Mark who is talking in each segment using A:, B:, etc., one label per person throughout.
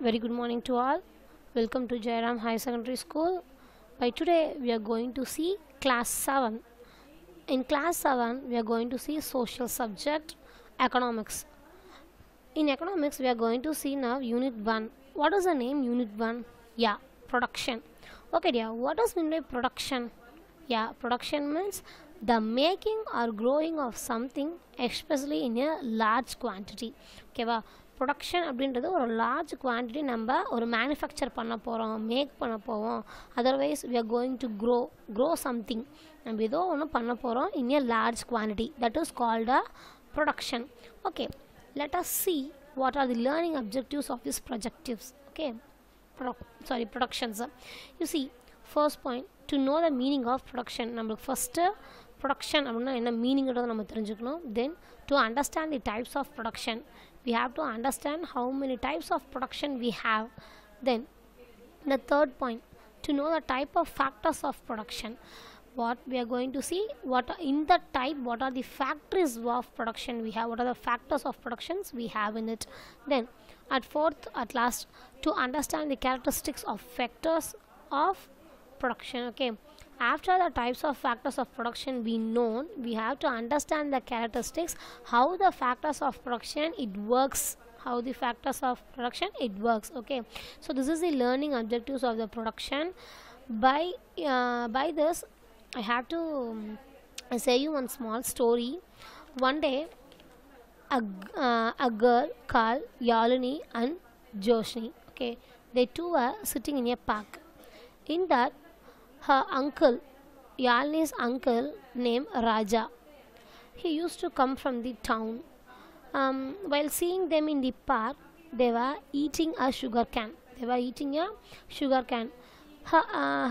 A: Very good morning to all. Welcome to Jairam High Secondary School. By today, we are going to see class 7. In class 7, we are going to see social subject economics. In economics, we are going to see now unit 1. What is the name unit 1? Yeah, production. Okay, dear, what does mean by production? Yeah, production means the making or growing of something, especially in a large quantity. ஓகேவா production அப்படின்றது ஒரு large quantity நம்ம ஒரு manufacture பண்ண போகிறோம், make பண்ண போவோம். Otherwise we are going to grow something. நம்ம ஏதோ ஒன்று பண்ண போகிறோம் in a large quantity. That is called a production. Okay, let us see what are the learning objectives of these projectives. Okay, productions. You see, first point, to know the meaning of production. நம்மளுக்கு first production அப்படின்னா என்ன மீனிங்கிறத நம்ம தெரிஞ்சுக்கணும். Then to understand the types of production, we have to understand how many types of production we have. Then the third point, to know the type of factors of production. What we are going to see, what in the type, what are the factories of production we have, what are the factors of productions we have in it. Then at fourth, at last, to understand the characteristics of factors of production. Okay, after the types of factors of production be known, we have to understand the characteristics, how the factors of production it works, how the factors of production it works. Okay, so this is the learning objectives of the production. By this I have to say you one small story. One day a girl called Yalini and Joshni, okay, they two were sitting in a park. In that, her uncle, Yalini's uncle named Raja, he used to come from the town. While seeing them in the park, they were eating a sugar can.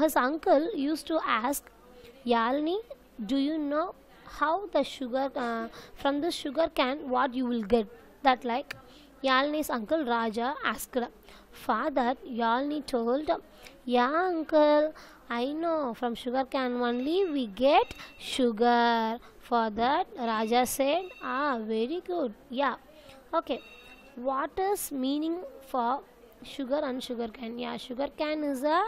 A: His uncle used to ask, Yalini, do you know how the sugar from the sugar can what you will get? That like Yalini's uncle Raja asked. Father, Yalini told, yeah uncle, I know from sugar can only we get sugar. For that Raja said, very good. Yeah, okay, what is meaning for sugar and sugar cane? Yeah, sugar cane is a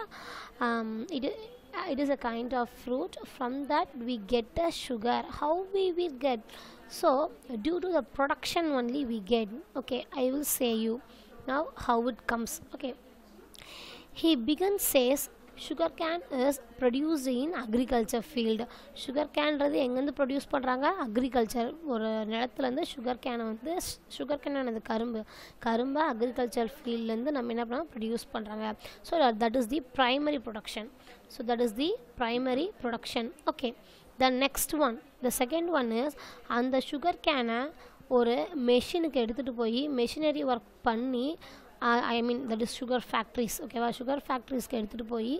A: it is a kind of fruit. From that we get the sugar. How we will get? So due to the production only we get. Okay, I will say you now how it comes. Okay, he began says sugar cane is produced in agriculture field. sugar cane றது எங்கேருந்து produce பண்ணுறாங்க? Agriculture. ஒரு நிலத்துலேருந்து sugar கேனை வந்து sugar கேனானது கரும்பை agriculture ஃபீல்ட்லேருந்து நம்ம என்ன பண்ணோம் produce பண்ணுறாங்க. So that is the primary production. So that is the primary production. Okay, the next one, the second one is அந்த சுகர் கேனை ஒரு மெஷினுக்கு எடுத்துகிட்டு போய் மெஷினரி ஒர்க் பண்ணி I mean that is sugar factories. ஓகேவா, சுகர் ஃபேக்ட்ரிஸ்க்கு எடுத்துகிட்டு போய்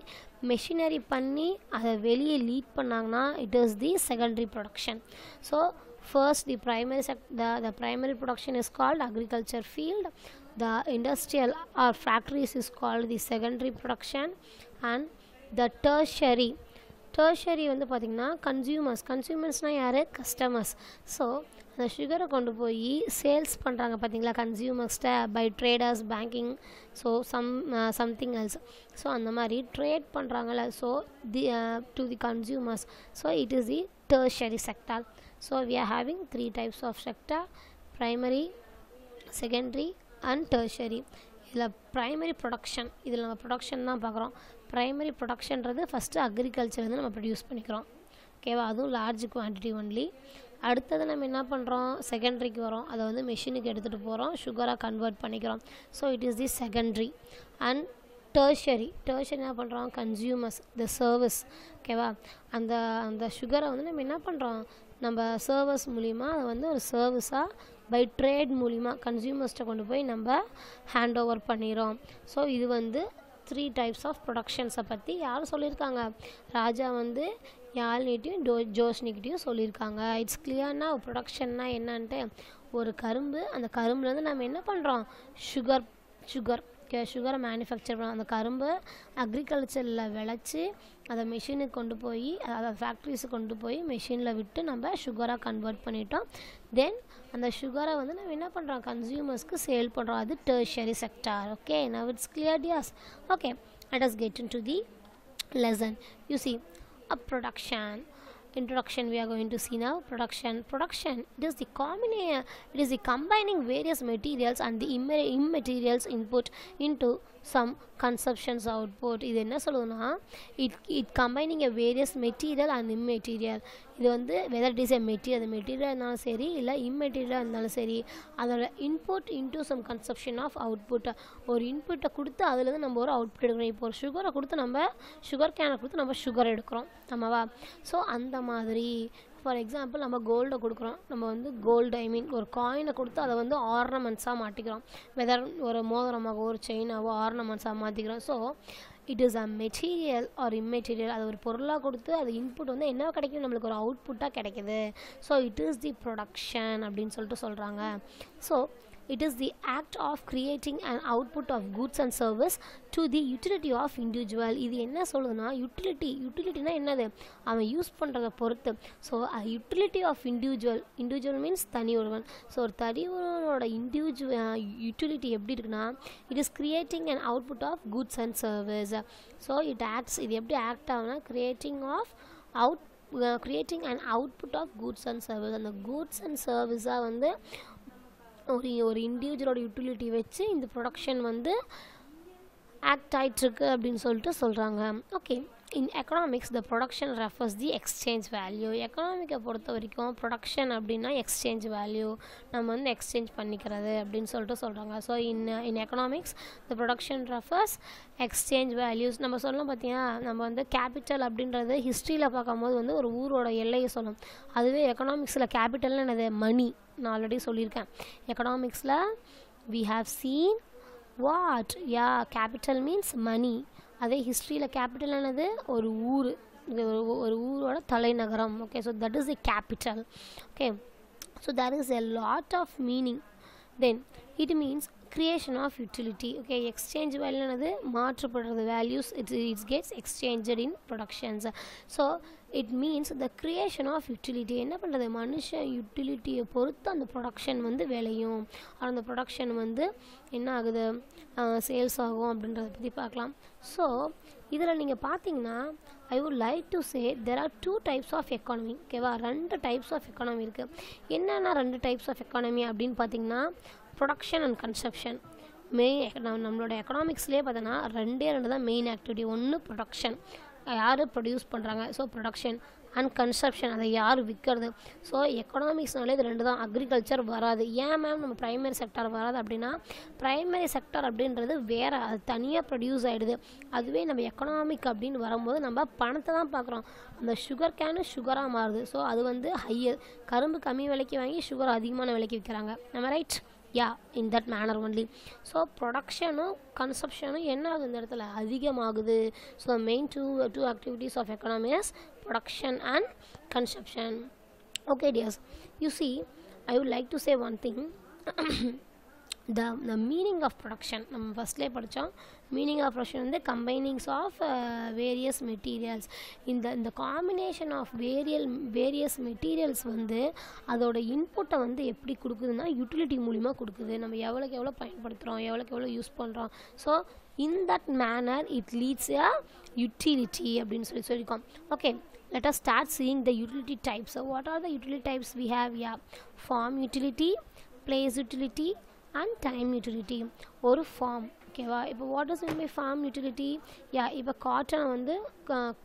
A: மெஷினரி பண்ணி அதை வெளியே லீட் பண்ணாங்கன்னா it is the secondary production. So first the the primary production is called agriculture field. The industrial or factories is called the secondary production. And the tertiary வந்து பார்த்திங்கன்னா கன்சியூமர்ஸ்னால் யார்? கஸ்டமர்ஸ். ஸோ அந்த சுகரை கொண்டு போய் சேல்ஸ் பண்ணுறாங்க பார்த்தீங்களா கன்சியூமர்ஸ்ட்டை, by traders, banking, so something else. So அந்த மாதிரி ட்ரேட் பண்ணுறாங்கல்ல, so to the consumers. So it is the tertiary sector. So we are having 3 types of sector: primary, secondary and tertiary. இதில் ப்ரைமரி ப்ரொடக்ஷன், இதில் நம்ம production தான் பார்க்குறோம். Primary ப்ரொடக்ஷன்றது first அக்ரிகல்ச்சர்லேருந்து நம்ம produce பண்ணிக்கிறோம். ஓகேவா, அதுவும் லார்ஜ் குவான்டிட்டி ஒன்லி. அடுத்தது நம்ம என்ன பண்ணுறோம்? செகண்டரிக்கு வரோம். அதை வந்து மெஷினுக்கு எடுத்துகிட்டு போகிறோம், சுகராக கன்வெர்ட் பண்ணிக்கிறோம். So it is the secondary. And tertiary என்ன பண்ணுறோம்? கன்சியூமர்ஸ், த சர்வீஸ். ஓகேவா, அந்த சுகரை வந்து நம்ம என்ன பண்ணுறோம்? நம்ம சர்வீஸ் மூலிமா அதை வந்து ஒரு சர்வீஸாக பை ட்ரேட் மூலிமா கன்சியூமர்ஸ்ட்டை கொண்டு போய் நம்ம ஹேண்ட் ஓவர் பண்ணிடுறோம். ஸோ இது வந்து 3 types ஆஃப் ப்ரொடக்ஷன்ஸை பற்றி யார் சொல்லியிருக்காங்க? ராஜா வந்து யாழ்னிட்டையும் ஜோஷ்னிக்கிட்டையும் சொல்லியிருக்காங்க. இட்ஸ் கிளியர்னா ப்ரொடக்ஷன்னா என்னன்ட்டு. ஒரு கரும்பு, அந்த கரும்புலேருந்து நம்ம என்ன பண்ணுறோம்? சுகர் சுகரை மேனுஃபேக்சர் பண்ண அந்த கரும்பு அக்ரிகல்ச்சரில் விளைச்சி அதை மிஷினுக்கு கொண்டு போய் அதை ஃபேக்ட்ரிஸுக்கு கொண்டு போய் மிஷினில் விட்டு நம்ம சுகராக கன்வெர்ட் பண்ணிட்டோம். தென் அந்த சுகரை வந்து நம்ம என்ன பண்ணுறோம், கன்சியூமர்ஸ்க்கு சேல் பண்ணுறோம். அது tertiary sector. Okay, now it's clear dears. Okay, let us get into the lesson. You see, a production introduction we are going to see now. Production it is the combination, it is the combining various materials and the immaterials input into some consumptions output. இது என்ன சொல்லுதுன்னா, it combining a various material and immaterial. இது வந்து whether it is a material, அது material இருந்தாலும் சரி இல்லை இம்மெட்டீரியலாக இருந்தாலும் சரி, அதோட input into some consumption of output. ஒரு இன்புட்டை கொடுத்து அதுலேருந்து நம்ம ஒரு அவுட்புட் எடுக்கிறோம். இப்போ ஒரு சுகரை கொடுத்து நம்ம சுகர் கேனை கொடுத்து நம்ம சுகர் எடுக்கிறோம், ஆமாவா? ஸோ அந்த மாதிரி ஃபார் எக்ஸாம்பிள் நம்ம கோல்டை கொடுக்குறோம், நம்ம வந்து கோல்டு ஒரு காயினை கொடுத்து அதை வந்து ஆர்னமெண்ட்ஸாக மாட்டிக்கிறோம். வெதர் ஒரு மோதிரமாக ஒரு செயினாவோ ஆர்னமெண்ட்ஸாக மாற்றிக்கிறோம். So it is a material or immaterial. அது ஒரு பொருளாக கொடுத்து அது இன்புட் வந்து என்ன கிடைக்கும், நம்மளுக்கு ஒரு அவுட்புட்டாக கிடைக்குது. So it is the production அப்படின்னு சொல்லிட்டு சொல்கிறாங்க. So it is the act of creating an output of goods and service to the utility of individual. இது என்ன சொல்லுதுன்னா, யூட்டிலிட்டினா என்னது, அவன் யூஸ் பண்ணுறதை பொறுத்து. So utility of individual means தனி ஒருவன். ஸோ ஒரு தனி ஒருவனோட யூட்டிலிட்டி எப்படி இருக்குன்னா, it is creating and output of goods and service. So it acts, இது எப்படி ஆக்ட் ஆகுனா, creating and output of goods and service. அந்த குட்ஸ் அண்ட் சர்வீஸாக வந்து ஒரு இண்டிவிஜுவலோட யூட்டிலிட்டி வச்சு இந்த ப்ரொடக்ஷன் வந்து ஆக்ட் ஆகிட்டுருக்கு அப்படின்னு சொல்லிட்டு சொல்கிறாங்க. Okay, in economics the production refers the exchange value. எக்கனாமிக்கை பொறுத்த வரைக்கும் ப்ரொடக்ஷன் அப்படின்னா எக்ஸ்சேஞ்ச் வேல்யூ, நம்ம வந்து எக்ஸ்சேஞ்ச் பண்ணிக்கிறது அப்படின்னு சொல்லிட்டு சொல்கிறாங்க. So in economics the production refers exchange values. நம்ம சொல்லலாம் பார்த்தீங்கன்னா, நம்ம வந்து கேபிட்டல் அப்படின்றது ஹிஸ்ட்ரியில் பார்க்கும்போது வந்து ஒரு ஊரோட எல்லையை சொல்லணும். அதுவே எக்கனாமிக்ஸில் கேபிட்டல்னு என்னது, மணி. நான் ஆல்ரெடி சொல்லியிருக்கேன், எக்கனாமிக்ஸில் we have seen what, yeah, capital means money. அதே ஹிஸ்ட்ரியில் கேபிட்டல் என்னது, ஒரு ஊர், ஒரு ஊரோட தலைநகரம். Okay, so that is the capital. Okay, so there is a lot of meaning. Then it means creation of utility. Okay, exchange value என்னது, மாற்றப்படுறது, values it gets exchanged in productions. So it means the creation of utility. என்ன பண்ணுறது, மனுஷன் யூட்டிலிட்டியை பொறுத்து அந்த production வந்து விளையும், அந்த production வந்து என்ன ஆகுது, சேல்ஸ் ஆகும் அப்படின்றத பற்றி பார்க்கலாம். ஸோ இதில் நீங்கள் பார்த்தீங்கன்னா, I would like to say there are 2 types of economy. ஓகேவா, 2 types ஆஃப் எக்கானமி இருக்குது. என்னென்னா 2 types ஆஃப் எக்கானமி அப்படின்னு பார்த்தீங்கன்னா, ப்ரொடக்ஷன் அண்ட் கன்சப்ஷன். நம்மளோட எக்கனாமிக்ஸ்லேயே பார்த்தோன்னா 2 தான் மெயின் ஆக்டிவிட்டி. ஒன்று ப்ரொடக்ஷன், யார் ப்ரொடியூஸ் பண்ணுறாங்க, ஸோ ப்ரொடக்ஷன், அண்ட் கன்சப்ஷன், அதை யார் விற்கிறது. ஸோ எக்கனாமிக்ஸ்னாலே இது 2 தான். அக்ரிகல்ச்சர் வராது. ஏன் மேம் நம்ம ப்ரைமரி செக்டார் வராது அப்படின்னா, ப்ரைமரி செக்டார் அப்படின்றது வேறு, அது தனியாக ப்ரொடியூஸ் ஆகிடுது. அதுவே நம்ம எக்கனாமிக் அப்படின்னு வரும்போது நம்ம பணத்தை தான் பார்க்குறோம். அந்த சுகர் கேனு சுகராக மாறுது. ஸோ அது வந்து ஹையர், கரும்பு கம்மி விலைக்கு வாங்கி சுகர் அதிகமான விலைக்கு விற்கிறாங்க. நம்ம right, yeah, in that manner only. So productionும் கன்சப்ஷனும் என்ன ஆகுது, இந்த இடத்துல அதிகமாகுது. So main two activities of economy is production and consumption. Okay dears, you see, I would like to say one thing. the meaning of production, நம்ம ஃபஸ்ட்லேயே படித்தோம். Meaning of production வந்து கம்பைனிங்ஸ் of various materials. இந்த combination of various materials வந்து அதோட இன்புட்டை வந்து எப்படி கொடுக்குதுன்னா, utility மூலிமா கொடுக்குது. நம்ம எவ்வளோக்கு எவ்வளோ பயன்படுத்துகிறோம், எவ்வளோக்கு எவ்வளோ யூஸ் பண்ணுறோம். So in that manner it leads a utility அப்படின்னு சொல்லியிருக்கோம். Okay, let us start seeing the utility types. So what are the utility types we have? Yeah, form utility, place utility and time utility. ஒரு form, ஓகேவா. இப்போ what is mean by form utility? இப்போ காட்டனை வந்து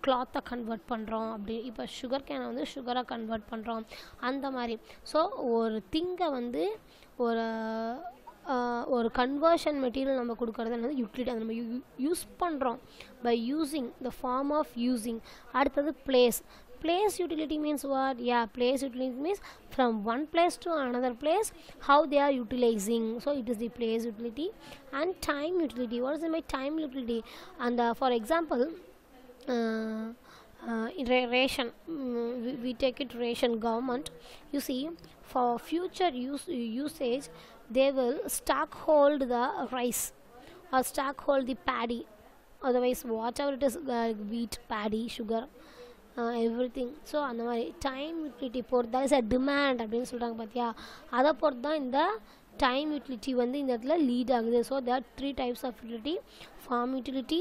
A: கிளாத்தை convert பண்ணுறோம் அப்படி, இப்போ சுகர் கேனை வந்து சுகராக கன்வெர்ட் பண்ணுறோம், அந்த மாதிரி. ஸோ ஒரு திங்கை வந்து ஒரு கன்வர்ஷன் மெட்டீரியல் நம்ம கொடுக்குறது என்னது, யூட்டிலிட்டி. அதை நம்ம யூஸ் பண்ணுறோம் by using, the form of using. அடுத்தது place. Place utility means what? Yeah, place utility means from one place to another place, how they are utilizing. So it is the place utility. And time utility. What is it by time utility? And for example, ration, we take it ration government. You see, for future usage they will stock hold the rice or stack hold the paddy, otherwise whatever it is, wheat, paddy, sugar, everything. So அந்த மாதிரி time utility பொறுத்து தான் is a demand அப்படின்னு சொல்கிறாங்க பார்த்தியா, அதை பொறுத்து தான் இந்த டைம் யூட்டிலிட்டி வந்து இந்த இடத்துல லீட் ஆகுது. So there 3 types of utility: farm utility,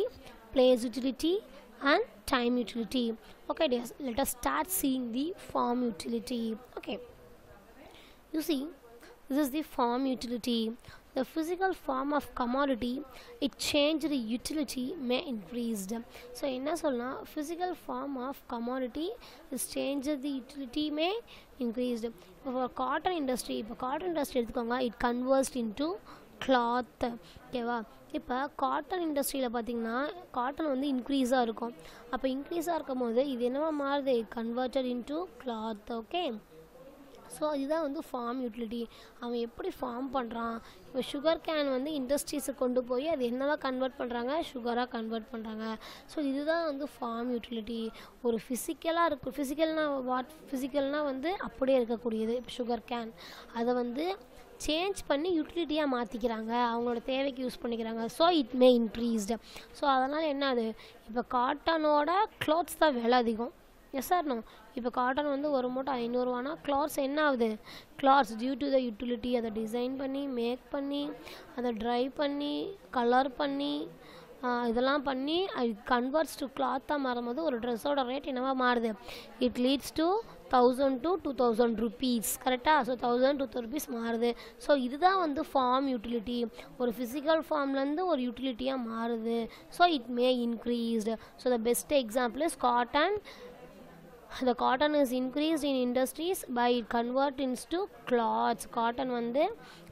A: place utility and time utility. Okay dears, let us start seeing the farm utility. Okay, you see, this is the farm utility. The physical form of commodity, it changed the utility may increased. So enna sollna, physical form of commodity is changed the utility may increased. For cotton industry, இப்போ cotton industry எடுத்துக்கோங்க, it converts into cloth. ஓகேவா, இப்போ cotton இண்டஸ்ட்ரியில் பார்த்திங்கன்னா cotton வந்து இன்க்ரீஸாக இருக்கும். அப்போ இன்க்ரீஸாக இருக்கும் போது இது என்னவா மாறுது, converted into cloth. Okay, so இதுதான் வந்து ஃபார்ம் யூட்டிலிட்டி. அவன் எப்படி ஃபார்ம் பண்ணுறான், இப்போ சுகர் கேன் வந்து இண்டஸ்ட்ரீஸை கொண்டு போய் அது என்னவா கன்வெர்ட் பண்ணுறாங்க, சுகராக கன்வெர்ட் பண்ணுறாங்க. ஸோ இதுதான் வந்து ஃபார்ம் யூட்டிலிட்டி. ஒரு ஃபிசிக்கலாக இருக்கும், ஃபிசிக்கல்னால் வந்து அப்படியே இருக்கக்கூடியது. இப்போ சுகர் கேன் அதை வந்து சேஞ்ச் பண்ணி யூட்டிலிட்டியாக மாற்றிக்கிறாங்க, அவங்களோட தேவைக்கு யூஸ் பண்ணிக்கிறாங்க. So it may increased. So அதனால் என்ன ஆகுது, இப்போ காட்டனோட க்ளாத்ஸ் தான் விலை அதிகம். எஸ் சார் நோ, இப்போ காட்டன் வந்து ஒரு மூட்டை 500 ரூபானா கிளாத்ஸ் என்ன ஆகுது, clothes due to the utility அதை டிசைன் பண்ணி மேக் பண்ணி அதை ட்ரை பண்ணி கலர் பண்ணி இதெல்லாம் பண்ணி அது கன்வெர்ட்ஸ் டு கிளாத்தாக மாறும்போது ஒரு ட்ரெஸ்ஸோட ரேட் என்னவா மாறுது, it leads to 1000 to 2000 rupees. கரெக்டாக, ஸோ 1000 to 2000 rupees மாறுது. ஸோ இதுதான் வந்து ஃபார்ம் யூட்டிலிட்டி. ஒரு ஃபிசிக்கல் ஃபார்ம்லேருந்து ஒரு யூட்டிலிட்டியாக மாறுது. So it may increased. So the best example is cotton. The cotton is increased in industries by convert into cloths. Cotton வந்து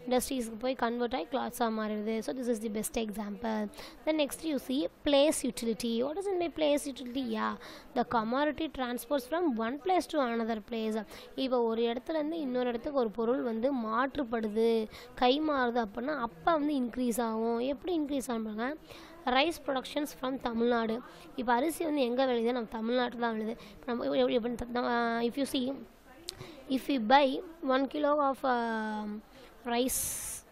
A: இண்டஸ்ட்ரீஸ்க்கு போய் கன்வெர்ட் ஆகி கிளாத்ஸாக மாறிடுது. So this is the best example. Then next you see place utility. What is in by place utility? Yeah, the commodity transports from one place to another place. இப்போ ஒரு இடத்துலேருந்து இன்னொரு இடத்துக்கு ஒரு பொருள் வந்து மாற்றுப்படுது, கை மாறுது அப்படின்னா அப்போ வந்து இன்க்ரீஸ் ஆகும். எப்படி இன்க்ரீஸ் ஆகுங்க, ரைஸ் ப்ரொடக்ஷன்ஸ் ஃப்ரம் தமிழ்நாடு. இப்போ அரிசி வந்து எங்கே விளையுது, நம்ம தமிழ்நாட்டில் தான் விளையுது. இப்போ நம்ம if you see, if you buy 1 kilo of rice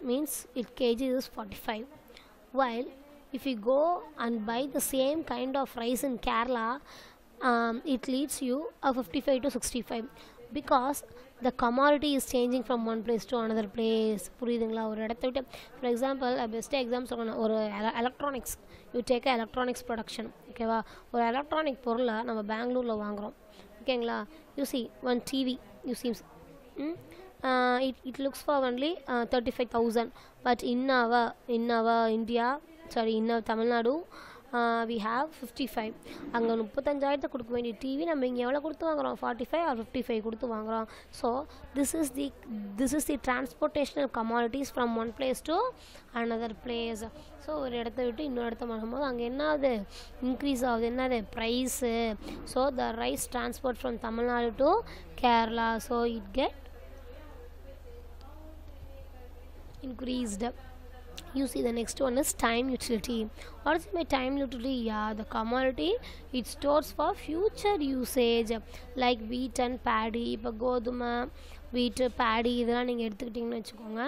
A: means it kg is 45, while if you go and buy the same kind of rice in Kerala, it leads you a 55 to 65 because the commodity is changing from one place to another place. புரியுதுங்களா, ஒரு இடத்த விட்டு. For example best example சொல்லணும், ஒரு electronics, you take electronics production. ஓகேவா, ஒரு electronic பொருளை நம்ம பெங்களூரில் வாங்குகிறோம். ஓகேங்களா, you see one TV, you seems it looks for only 35,000, but in our India, sorry, in our Tamil Nadu, we have 55. அங்கே 35,000 கொடுக்க வேண்டிய டிவி நம்ம இங்கே எவ்வளோ கொடுத்து வாங்குகிறோம், 45 or 55 கொடுத்து வாங்குகிறோம். So this is the transportational commodities from one place to another place. So ஒரு இடத்த விட்டு இன்னொரு இடத்த மாறும்போது அங்கே என்ன ஆகுது, இன்க்ரீஸ் ஆகுது. என்னது, price. So the rice transport from Tamil Nadu to Kerala, so it get increased. You see, the next one is time utility. What is my time utility? Yeah, the commodity it stores for future usage, like wheat and paddy. இப்போ கோதுமை, வீட்டு, பேடி இதெல்லாம் நீங்கள் எடுத்துக்கிட்டிங்கன்னு வச்சுக்கோங்க,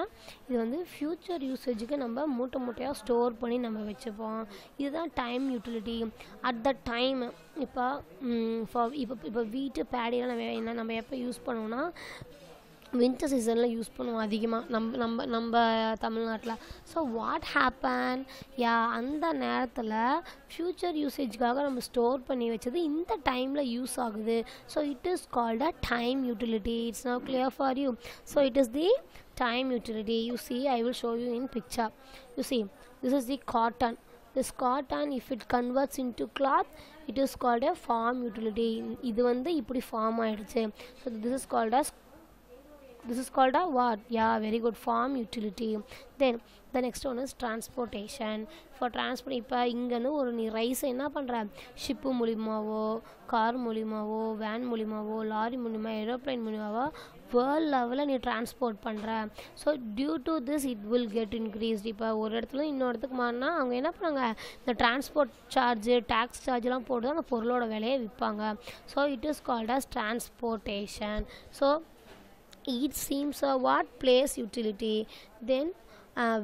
A: இது வந்து future யூசேஜுக்கு நம்ம மூட்டை மூட்டையாக ஸ்டோர் பண்ணி நம்ம வச்சுப்போம். இதுதான் time utility. At the time இப்போ இப்போ வீட்டு பேடியெல்லாம் நம்ம எப்போ யூஸ் பண்ணுவோம்னா வின்டர் சீசனில் யூஸ் பண்ணுவோம் அதிகமாக நம்ம தமிழ்நாட்டில். ஸோ வாட் ஹேப்பன், யா, அந்த நேரத்தில் ஃப்யூச்சர் யூசேஜ்க்காக நம்ம ஸ்டோர் பண்ணி வச்சது இந்த டைமில் யூஸ் ஆகுது. So it is called a time utility. It's now clear for you. So it is the time utility. You see, I will show you in picture. You see, this is the cotton. This cotton, if it converts into cloth, it is called a farm utility. இது வந்து இப்படி form ஆயிடுச்சு. So this is called a what? Yeah, very good, farm utility. Then the next one is transportation. For transport, இப்போ இங்கன்னு ஒரு நீ ரைஸை என்ன பண்ணுற, ஷிப்பு மூலியமாவோ, கார் மூலியமாவோ, வேன் மூலியமாவோ, லாரி மூலியமாக, ஏரோப்ளைன் மூலியமாவோ வேர்ல்ட் லெவலில் நீ டிரான்ஸ்போர்ட் பண்ணுற. So due to this it will get increased. இப்போ ஒரு இடத்துல இன்னொரு இடத்துக்கு மாறினா அவங்க என்ன பண்ணுவாங்க, இந்த டிரான்ஸ்போர்ட் சார்ஜு, டேக்ஸ் சார்ஜெலாம் போட்டு தான் அந்த பொருளோட விலையை விற்பாங்க. So it is called as transportation. So it seems a what place utility. Then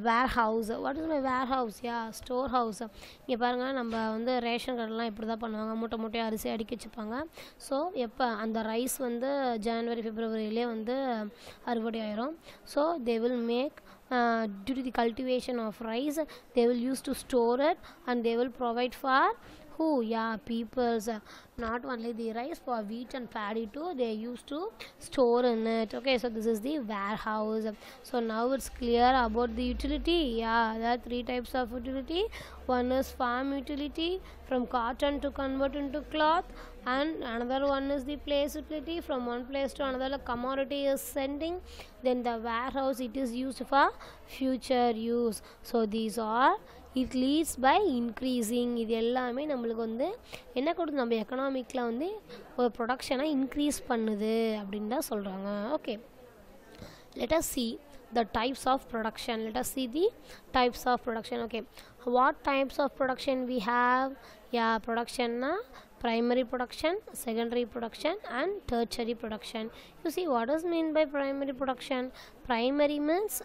A: warehouse. What is my warehouse? Yeah, storehouse. இங்கே பாருங்கள், நம்ம வந்து ரேஷன் கடைலாம் இப்படி தான் பண்ணுவாங்க, மூட்டை மூட்டையாக அரிசி அடுக்கி வச்சுப்பாங்க. ஸோ எப்போ அந்த ரைஸ் வந்து ஜனவரி பிப்ரவரியிலே வந்து அறுவடை ஆயிரும். So they will make due to the cultivation of rice, they will use to store it, and they will provide for who? Yeah, peoples. Not only the rice, for wheat and paddy too, they used to store in it. Okay, so this is the warehouse. So now it's clear about the utility. Yeah, there are 3 types of utility. One is farm utility, from cotton to convert into cloth, and another one is the place utility, from one place to another commodity is sending. Then the warehouse, it is used for future use. So these are, it leads by increasing. இது எல்லாமே நம்மளுக்கு வந்து என்ன கொடுத்து, நம்ம எக்கனாமிக்கில் வந்து ஒரு ப்ரொடக்ஷனை increase பண்ணுது அப்படின்னு தான் சொல்கிறாங்க. Okay, let us see the types of production. Let us see the types of production. Okay, what types of production we have? Yeah, production na primary production, secondary production, and tertiary production. You see, what does mean by primary production? Primary means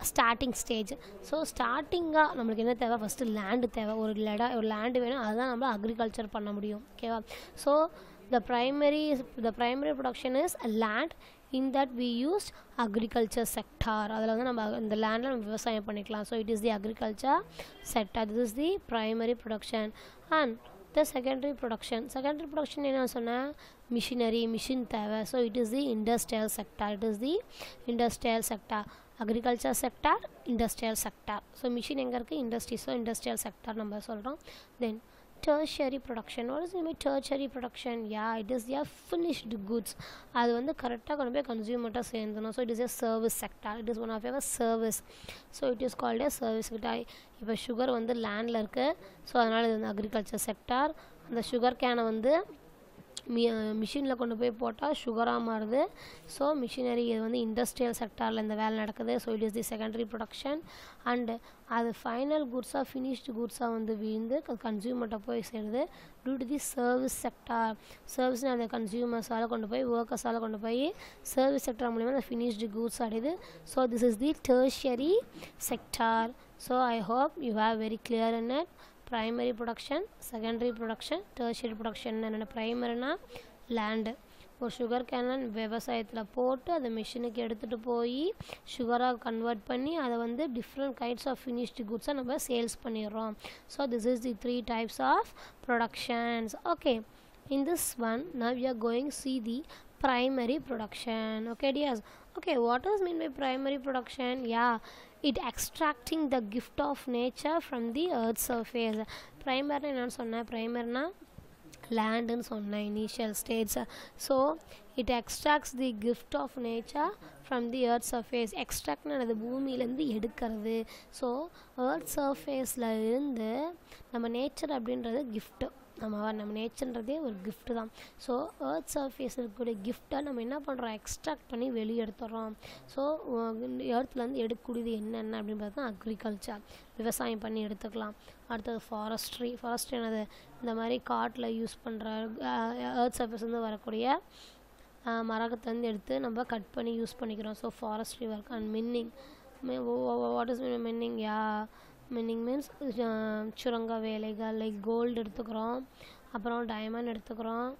A: starting stage. So ஸ்டார்டிங்காக நம்மளுக்கு என்ன தேவை? First land தேவை. ஒரு land வேணும், அதுதான் நம்ம agriculture பண்ண முடியும். ஓகேவா? So the primary production is land. In that we used agriculture sector. அதில் வந்து நம்ம இந்த லேண்டில் நம்ம விவசாயம் பண்ணிக்கலாம். So it is the agriculture sector. This is the primary production. And the secondary production என்ன சொன்னால், மிஷின் தேவை. So it is the industrial sector. Agriculture sector, industrial sector. So machine எங்கே இருக்குது? Industry. So industrial sector நம்ம சொல்கிறோம். Then tertiary production. What is mean by tertiary production? Yeah, it is their finished goods. அது வந்து கரெக்டாக கொண்டு போய் கன்சியூமர்ட்டாக சேர்ந்தணும். So it is a service sector. It is one of your service. So it is called a service sector. இப்போ sugar வந்து லேண்டில் இருக்குது. ஸோ அதனால் இது வந்து அக்ரிகல்ச்சர் செக்டார். அந்த சுகர் கேனை வந்து மிஷினில் கொண்டு போய் போட்டால் சுகராக மாறுது. ஸோ மிஷினரி இது வந்து இண்டஸ்ட்ரியல் செக்டாரில் இந்த வேலை நடக்குது. So it is the secondary production. And அது ஃபைனல் குட்ஸாக ஃபினிஷ்டு குட்ஸாக வந்து விழுந்து கன்சியூமர்கிட்ட போய் சேருது. Due to the service sector. சர்வீஸ்னு அந்த கன்சியூமர்ஸால் கொண்டு போய், ஒர்க்கர்ஸால் கொண்டு போய் சர்வீஸ் செக்டார் மூலிமா அந்த ஃபினிஷ்டு குட்ஸ் அடையுது. So this is the tertiary sector. So I hope you have very clear in it. primary production, secondary production, tertiary production. என்னென்ன? ப்ரைமரினா லேண்டு. ஒரு சுகர் கேனன் விவசாயத்தில் போட்டு அதை மிஷினுக்கு எடுத்துகிட்டு போய் சுகராக கன்வெர்ட் பண்ணி அதை வந்து டிஃப்ரெண்ட் கைண்ட்ஸ் ஆஃப் ஃபினிஷ்டு குட்ஸை நம்ம சேல்ஸ் பண்ணிடுறோம். So this is the 3 types of productions. Okay, in this one now we are going to see the primary production. Okay dears. Okay, what does mean by primary production? Yeah, it extracting the gift of nature from the earth surface. Primary என்னன்னு சொன்னேன்? primerனா landன்னு சொன்னேன், initial states. So it extracts the gift of nature from the earth surface. extractனா அது பூமியிலேருந்து எடுக்கிறது. So earth surfaceல இருந்து நம்ம nature அப்படின்றது gift. நம்ம நேச்சர்ன்றதே ஒரு கிஃப்ட்டு தான். ஸோ earth surface இருக்கக்கூடிய கிஃப்டை நம்ம என்ன பண்ணுறோம்? எக்ஸ்ட்ராக்ட் பண்ணி வெளியே எடுத்துடுறோம். ஸோ எர்த்லேருந்து எடுக்கக்கூடியது என்னென்ன அப்படின்னு பார்த்தா அக்ரிகல்ச்சர், விவசாயம் பண்ணி எடுத்துக்கலாம். அடுத்தது ஃபாரஸ்ட்ரி. என்னது? இந்த மாதிரி காட்டில் யூஸ் பண்ணுற earth surface வந்து வரக்கூடிய மரகத்துலேருந்து எடுத்து நம்ம கட் பண்ணி யூஸ் பண்ணிக்கிறோம். So forestry work. And mining. What is mining? Ya, mining means சுரங்க வேலைகள். லைக் கோல்டு எடுத்துக்கிறோம், அப்புறம் டைமண்ட் எடுத்துக்கிறோம்,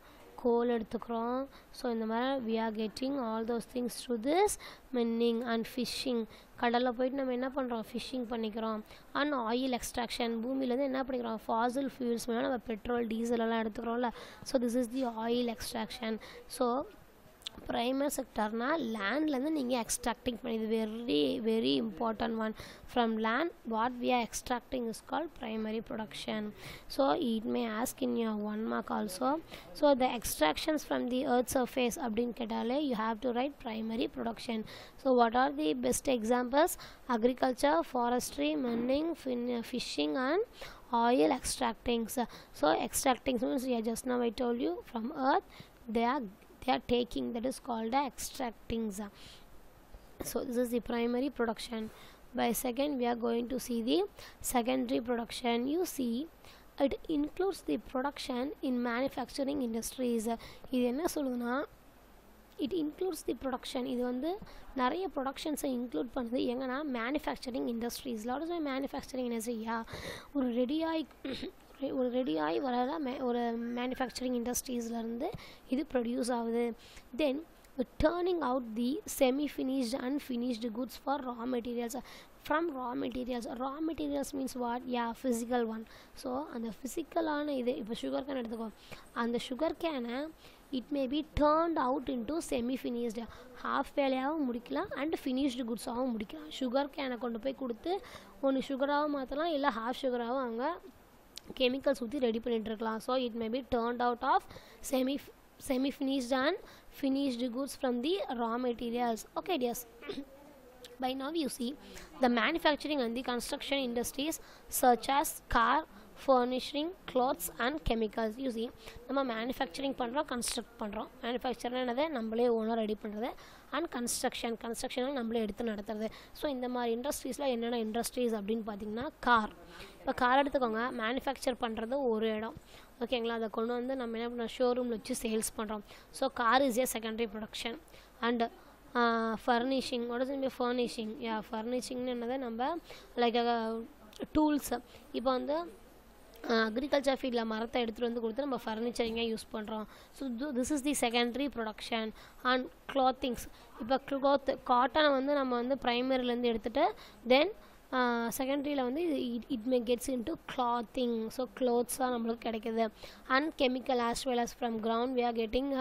A: கோல் எடுத்துக்கிறோம். ஸோ இந்த மாதிரி we are getting all those things through this mining. and fishing. கடலில் போயிட்டு நம்ம என்ன பண்ணுறோம்? ஃபிஷ்ஷிங் பண்ணிக்கிறோம். And oil extraction. பூமியிலேருந்து என்ன பண்ணிக்கிறோம்? ஃபாசில் ஃபியூல்ஸ் மேலே நம்ம பெட்ரோல், டீசல் எல்லாம் எடுத்துக்கிறோம்ல. So this is the oil extraction. So primary செக்டார்னா லேண்ட்லேருந்து நீங்கள் எக்ஸ்ட்ராக்டிங் பண்ணி, இது very important one. From land what we are extracting is called primary production. So it may ask in your 1 mark also. So the extractions from the earth surface அப்படின்னு கேட்டாலே you have to write primary production. So what are the best examples? Agriculture, forestry, mining, fishing and oil extractings. So extracting means, yeah, just now I told you, from earth they are taking, that is called the extracting. So this is the primary production. By second we are going to see the secondary production. You see, it includes the production in manufacturing industries. இது என்ன சொல்லுதுன்னா, it includes the production. இது வந்து நிறைய ப்ரொடக்ஷன்ஸை include பண்ணுது எங்கன்னா manufacturing industries. Lot of manufacturing இண்டஸ்ட்ரியா ஒரு ரெடியாகி வர ஒரு மேனுஃபேக்சரிங் இண்டஸ்ட்ரீஸ்லேருந்து இது ப்ரொடியூஸ் ஆகுது. தென் turning out the semi-finished and finished goods for raw materials. From raw materials means what? Yeah, physical one. So அந்த ஃபிசிக்கலான இது இப்போ சுகர் கேன் எடுத்துக்கோ, அந்த சுகர் கேனை it may be turned out into semi-finished, half வேலையாகவும் முடிக்கலாம் and finished குட்ஸாகவும் முடிக்கலாம். Sugar கேனை கொண்டு போய் கொடுத்து ஒன்று சுகராகவும் மாற்றலாம், இல்லை ஹாஃப் சுகராகவும் அவங்க கெமிக்கல்ஸ் ஊற்றி ரெடி பண்ணிகிட்ருக்கலாம். So it may be turned out of semi-finished and finished goods from the raw materials. Okay, yes. By now you see the manufacturing and the construction industries such as car, furnishing, clothes and chemicals. You see நம்ம manufacturing பண்ணுறோம், construct பண்ணுறோம். மேனுஃபேக்சர்னதை நம்மளே ஓனாக ready பண்ணுறது, and கன்ஸ்ட்ரக்ஷனில் நம்மளே எடுத்து நடத்துறது. So இந்த மாதிரி இண்டஸ்ட்ரீஸில் என்னென்ன இண்டஸ்ட்ரீஸ் அப்படின்னு பார்த்தீங்கன்னா கார். இப்போ கார் எடுத்துக்கோங்க, மேனுஃபேக்சர் பண்ணுறது ஒரு இடம், ஓகேங்களா, அதை கொண்டு வந்து நம்ம என்ன பண்ணோம், ஷோரூமில் வச்சு சேல்ஸ் பண்ணுறோம். So car is a secondary production. And furnishing, what is mean furnishing? Yeah, ஃபர்னிஷிங்னு என்னது, நம்ம லைக் டூல்ஸ். இப்போ வந்து அக்ரிகல்ச்சர் ஃபீல்டில் மரத்தை எடுத்துகிட்டு வந்து கொடுத்து நம்ம ஃபர்னிச்சரிங்காக யூஸ் பண்ணுறோம். So this is the secondary production. And clothings, இப்போ காட்டனை வந்து நம்ம வந்து ப்ரைமரிலேருந்து எடுத்துகிட்டு தென் செகண்டரியில் வந்து it may gets into clothing. So க்ளோத்ஸாக நம்மளுக்கு கிடைக்கிது. And chemical as well as from ground we are getting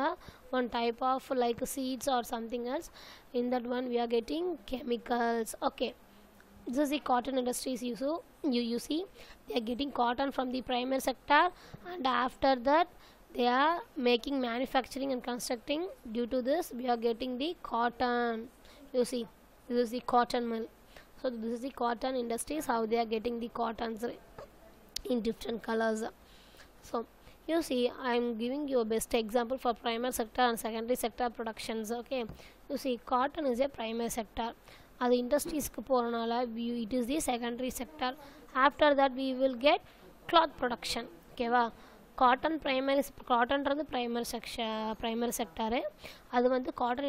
A: one type of like seeds or something else. In that one we are getting chemicals. Okay, this is the cotton industries. You see they are getting cotton from the primary sector, and after that they are making manufacturing and constructing. Due to this we are getting the cotton. You see this is the cotton mill. So this is the cotton industries, how they are getting the cottons in different colors. So you see I am giving you a best example for primary sector and secondary sector productions. Okay, you see cotton is a primary sector, அது இண்டஸ்ட்ரீஸ்க்கு போகிறனால it is the secondary sector. After that we will get cloth production. ஓகேவா, காட்டன்றது primary sector, அது வந்து cotton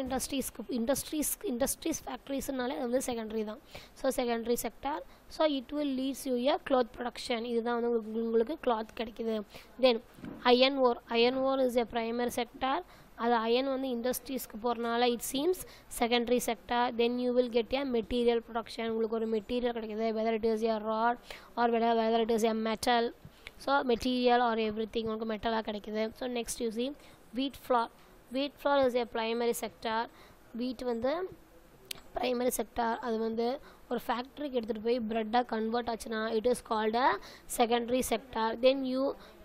A: industries ஃபேக்ட்ரிஸ்னாலே அது வந்து secondary தான். So secondary sector. So it will leads you a cloth production. இதுதான் வந்து உங்களுக்கு கிளாத் கிடைக்குது. Then iron ore is a primary sector, அது அயன் வந்து இண்டஸ்ட்ரீஸ்க்கு போகிறனால it seems secondary sector. Then you will get a material production, உங்களுக்கு ஒரு மெட்டீரியல் கிடைக்குது, whether it is a rod or whether it is a metal. So material or everything உங்களுக்கு மெட்டலாக கிடைக்குது. ஸோ நெக்ஸ்ட் யூ சி வீட் flower is a primary sector. Wheat வந்து primary sector, அது வந்து ஒரு ஃபேக்ட்ரிக்கு எடுத்துகிட்டு போய் ப்ரெட்டாக கன்வெர்ட் ஆச்சுன்னா it is called a secondary sector.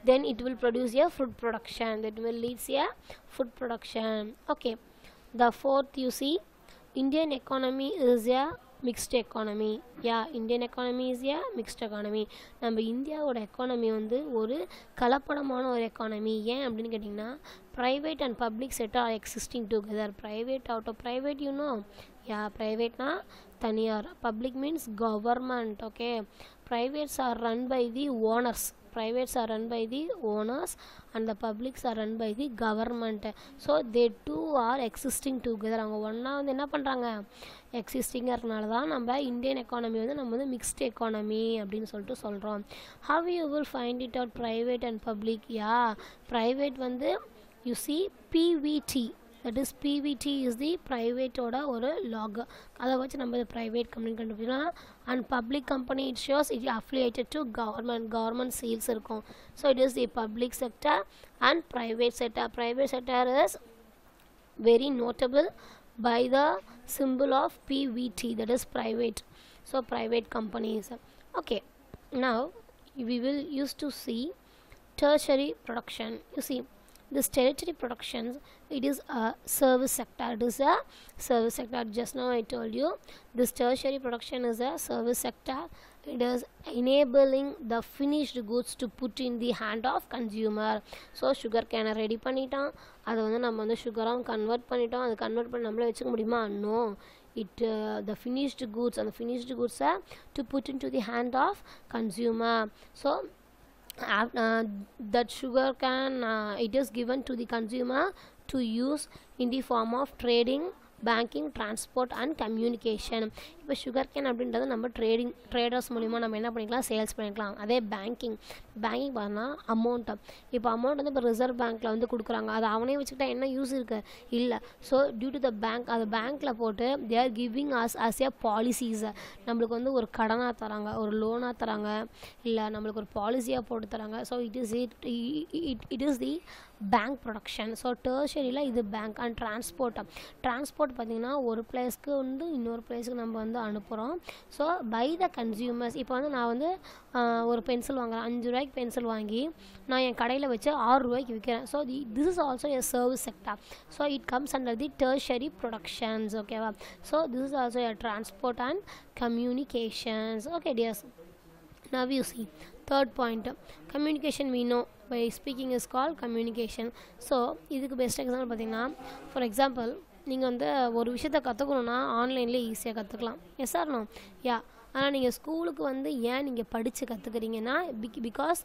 A: then it will produce a food production, that will leads a food production. Okay, the fourth you see Indian economy is a mixed economy. Yeah, Indian economy is a mixed economy. நம்ம இந்தியாவோட economy வந்து ஒரு கலப்படமான ஒரு economy. ஏன் அப்படின்னு கேட்டிங்கன்னா private and public sector are existing together. Private you know, yeah, ப்ரைவேட்னா தனியார், public means government. Okay, privates are run by the owners and the publics are run by the government. So they two are existing together. அவங்க ஒன்றா வந்து என்ன பண்ணுறாங்க, எக்ஸிஸ்டிங்காக இருக்கனால தான் நம்ம இந்தியன் எக்கானமி வந்து நம்ம வந்து மிக்ஸ்ட் எக்கானமி அப்படின்னு சொல்லிட்டு சொல்கிறோம். how you will find it out private and public? yeah, private வந்து you see PVT, that is PVT is the private ஓட ஒரு log, அதை வச்சு நம்ம private company கண்டுபிடிக்கலாம். and public company it shows it is affiliated to government sales இருக்கும். so it is the public sector and private sector is very notable by the symbol of PVT, that is private. so private companies. okay, now we will use to see tertiary production. you see this tertiary productions, it is a service sector. Just now I told you this tertiary production is a service sector. it is enabling the finished goods to put in the hand of consumer. so sugar cane ready பண்ணிட்டோம், அதை வந்து நம்ம வந்து சுகராக convert பண்ணிட்டோம், அது convert பண்ணி நம்மளே வச்சுக்க முடியுமா? no, the finished goods are to put into the hand of consumer. so that sugar can it is given to the consumer to use in the form of trading, banking, transport and communication. இப்போ sugar cane அப்படின்றத நம்ம traders மூலிமா நம்ம என்ன பண்ணிக்கலாம், sales பண்ணிக்கலாம். அதே banking பார்த்தா அமௌண்ட்டு, இப்போ அமௌண்ட் வந்து இப்போ ரிசர்வ் பேங்க்கில் வந்து கொடுக்குறாங்க, அது அவனே வச்சுக்கிட்டா என்ன யூஸ் இருக்குது, இல்லை. So due to the bank, அது பேங்க்கில் போட்டு they are giving us a பாலிசிஸை, நம்மளுக்கு வந்து ஒரு கடனாக தராங்க, ஒரு லோனாக தராங்க, இல்லை நம்மளுக்கு ஒரு பாலிசியாக போட்டு தராங்க. So it is the bank production. So டெர்ஷரியில் இது பேங்க். அண்ட் டிரான்ஸ்போர்ட் பார்த்திங்கன்னா ஒரு பிளேஸ்க்கு வந்து இன்னொரு பிளேஸுக்கு நம்ம வந்து அனுப்புகிறோம். So by the consumers. இப்போ வந்து நான் வந்து ஒரு பென்சில் வாங்குகிறேன், 5 ரூபாய்க்கு பென்சில் வாங்கி நான் என் கடையில் வச்சு 6 ரூபாய்க்கு விற்கிறேன். So this is also a service sector. So it comes under the tertiary productions. ஓகேவா? So this is also a transport and communications. Okay dears, now you see third point, communication we know by speaking is called communication. So இதுக்கு best example பார்த்திங்கன்னா, for example நீங்கள் வந்து ஒரு விஷயத்தை கற்றுக்கணுன்னா ஆன்லைன்லேயே ஈஸியாக கற்றுக்கலாம். Yes or no? யா. ஆனால் நீங்கள் ஸ்கூலுக்கு வந்து ஏன் நீங்கள் படித்து கற்றுக்குறீங்கன்னா, பிகாஸ்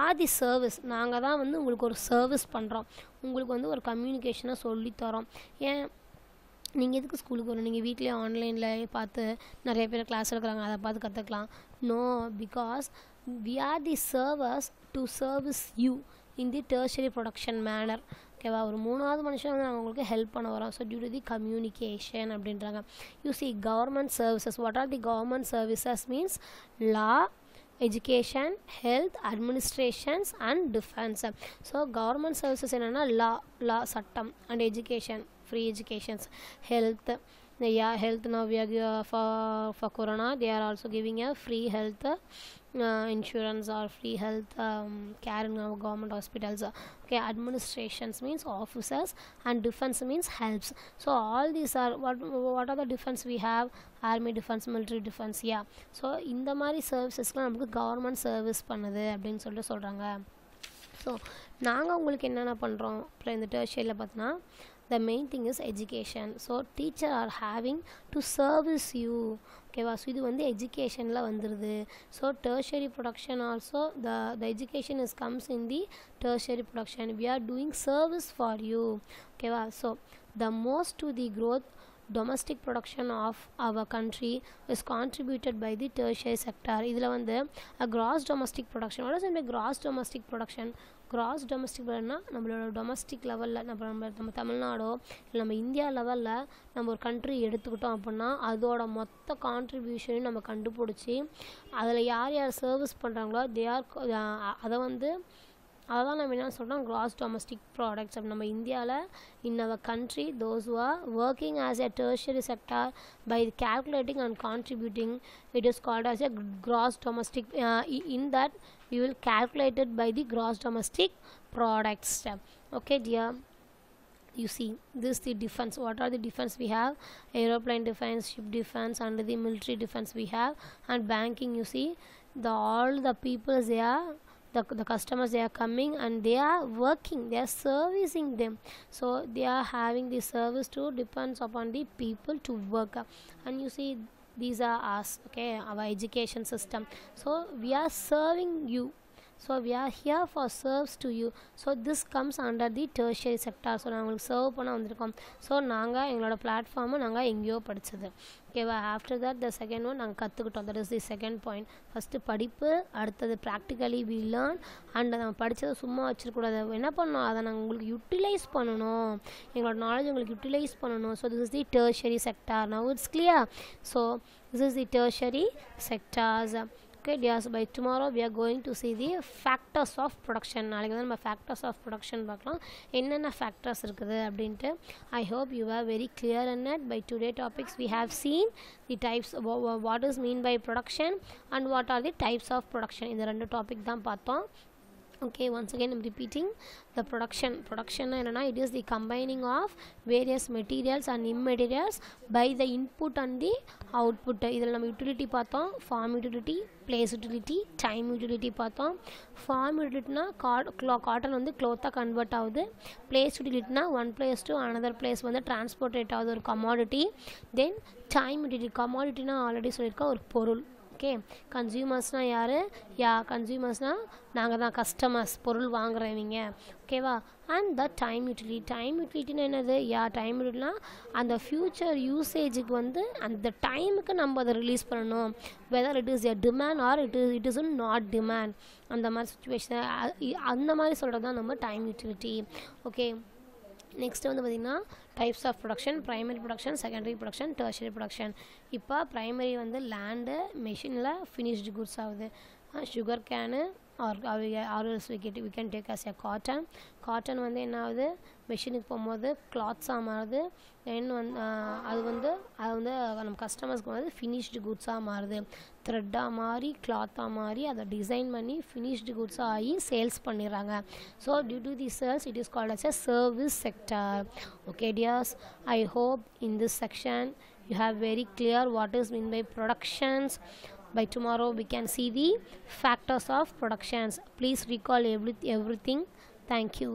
A: ஆதி சர்வீஸ், நாங்கள் தான் வந்து உங்களுக்கு ஒரு சர்வீஸ் பண்ணுறோம், உங்களுக்கு வந்து ஒரு கம்யூனிகேஷனை சொல்லித்தரோம். ஏன் நீங்கள் எதுக்கு ஸ்கூலுக்கு வரணும், நீங்கள் வீட்டிலே ஆன்லைனில் பார்த்து நிறைய பேர் கிளாஸ் எடுக்கிறாங்க, அதை பார்த்து கற்றுக்கலாம். No, because we are the servers to service you in the tertiary production manner. ஓகேவா? ஒரு 3வது மனுஷன் வந்து நாங்கள் உங்களுக்கு ஹெல்ப் பண்ண வரோம். So due to the communication அப்படின்றாங்க. You see government services. What are the government services means law, education, health, administrations and defence. So government services என்னென்னா லா சட்டம், and education, free educations, health. Yeah, health now we are for corona they are also giving a free health insurance or free health care in our government hospitals. Okay, administrations means officers and defense means helps. So all these are what are the defense we have, army defense, military defense. Yeah, so இந்த மாதிரி சர்வீசஸ்லாம் நமக்கு government service பண்ணுது அப்படின்னு சொல்லிட்டு சொல்கிறாங்க. So நாங்கள் உங்களுக்கு என்னென்ன பண்ணுறோம் அப்புறம் இந்த டெர்ஷரியில் பார்த்தோன்னா, the main thing is education. So teacher are having to service you. ஓகேவா? ஸோ இது வந்து எஜுகேஷனில் வந்துடுது. So tertiary production also the education is comes in the tertiary production. We are doing service for you. ஓகேவா? So the most to the growth domestic production of our country is contributed by the tertiary sector. இதில் வந்து gross domestic production. What is it by gross domestic production? Gross domestic ப்ராடக்ட்னா நம்மளோட domestic லெவலில் நம்ம தமிழ்நாடோ இல்லை நம்ம India லெவலில் நம்ம ஒரு கண்ட்ரி எடுத்துக்கிட்டோம் அப்படின்னா அதோட மொத்த கான்ட்ரிபியூஷனையும் நம்ம கண்டுபிடிச்சி அதில் யார் யார் சர்வீஸ் பண்ணுறாங்களோ அதை வந்து அதை தான் நம்ம என்ன சொல்கிறோம், கிராஸ் டொமஸ்டிக் ப்ராடக்ட்ஸ். அப்படி நம்ம இந்தியாவில் in our country those who are working as a tertiary sector by calculating and contributing, it is called as a gross domestic. In that we will calculate it by the gross domestic products. Okay dear, you see this the defense. What are the defense we have? Aeroplane defense, ship defense, and the military defense we have. And banking, you see all the people they are the customers, they are coming and they are working, they are servicing them. So they are having the service to depends upon the people to work. And you see these are us, okay, our education system. So we are serving you. So we are here for serves to you. So this comes under the tertiary sector. So நாங்கள் serve பண்ண வந்திருக்கோம். So நாங்கள் எங்களோட பிளாட்ஃபார்மை நாங்கள் எங்கேயோ படித்தது. ஓகேவா? After that the second one நாங்கள் கற்றுக்கிட்டோம். That is the second point. First படிப்பு, அடுத்தது ப்ராக்டிக்கலி வி லேர்ன். அண்ட் நம்ம படித்ததை சும்மா வச்சிருக்கூடாது, என்ன பண்ணணும், அதை நாங்கள் உங்களுக்கு யூட்டிலைஸ் பண்ணணும், எங்களோட நாலேஜ் உங்களுக்கு யூட்டிலைஸ் பண்ணணும். So this is the tertiary sector. Now it's clear. So this is the tertiary sectors. Okay dear, so by tomorrow we are going to see the factors of production. நாளைக்கு வந்து நம்ம factors of production பார்க்கலாம், என்னென்ன factors இருக்குது அப்படின்ட்டு. I hope you are very clear in it. By today topics we have seen the types, what is mean by production and what are the types of production. இந்த ரெண்டு topic தான் பார்த்தோம். Okay, once again I'm repeating the production என்னன்னா, it is the combining of various materials and immaterials by the input and the output. இதில் நம்ம utility பார்த்தோம், farm utility, place utility, time utility பார்த்தோம். farm utilityனா cotton வந்து cloth-ஆ convert ஆகுது. place utilityனா one place to another place வந்து transport ஆகுது, ஒரு commodity. then time utility, commodityனா ஆல்ரெடி சொல்லியிருக்கோம், ஒரு பொருள். ஓகே கன்சியூமர்ஸ்னால் யார் யா கன்சியூமர்ஸ்னால் நாங்கள் தான் கஸ்டமர்ஸ் பொருள் வாங்குறவங்க ஓகேவா அண்ட் த டைம் யூட்டிலிட்டின்னு என்னது யா டைம் யூட்டிலிட்டினா அந்த ஃப்யூச்சர் யூசேஜுக்கு வந்து அந்த டைமுக்கு நம்ம அதை ரிலீஸ் பண்ணணும் weather it is a demand R it is not demand அந்த மாதிரி சுச்சுவேஷன் அந்த மாதிரி சொல்கிறது தான் நம்ம டைம் யூட்டிலிட்டி ஓகே நெக்ஸ்ட் வந்து பார்த்திங்கன்னா types of production primary production secondary production tertiary production இப்போ ப்ரைமரி வந்து லேண்டு மெஷினில் ஃபினிஷ்டு குட்ஸ் ஆகுது sugar cane or we can take as a cotton வந்து என்ன ஆகுது மெஷினுக்கு போகும்போது கிளாத்ஸாக மாறுது தென் அது வந்து நம்ம கஸ்டமர்ஸ்க்கு வந்து ஃபினிஷ்டு குட்ஸாக மாறுது த்ரெட்டாக மாறி கிளாத்தாக மாறி அதை டிசைன் பண்ணி ஃபினிஷ்டு குட்ஸாக ஆகி சேல்ஸ் பண்ணிடுறாங்க so due to the sales it is called as a service sector. Okay dears, I hope in this section you have very clear what is meant by productions. By tomorrow we can see the factors of productions. Please recall everything. Thank you.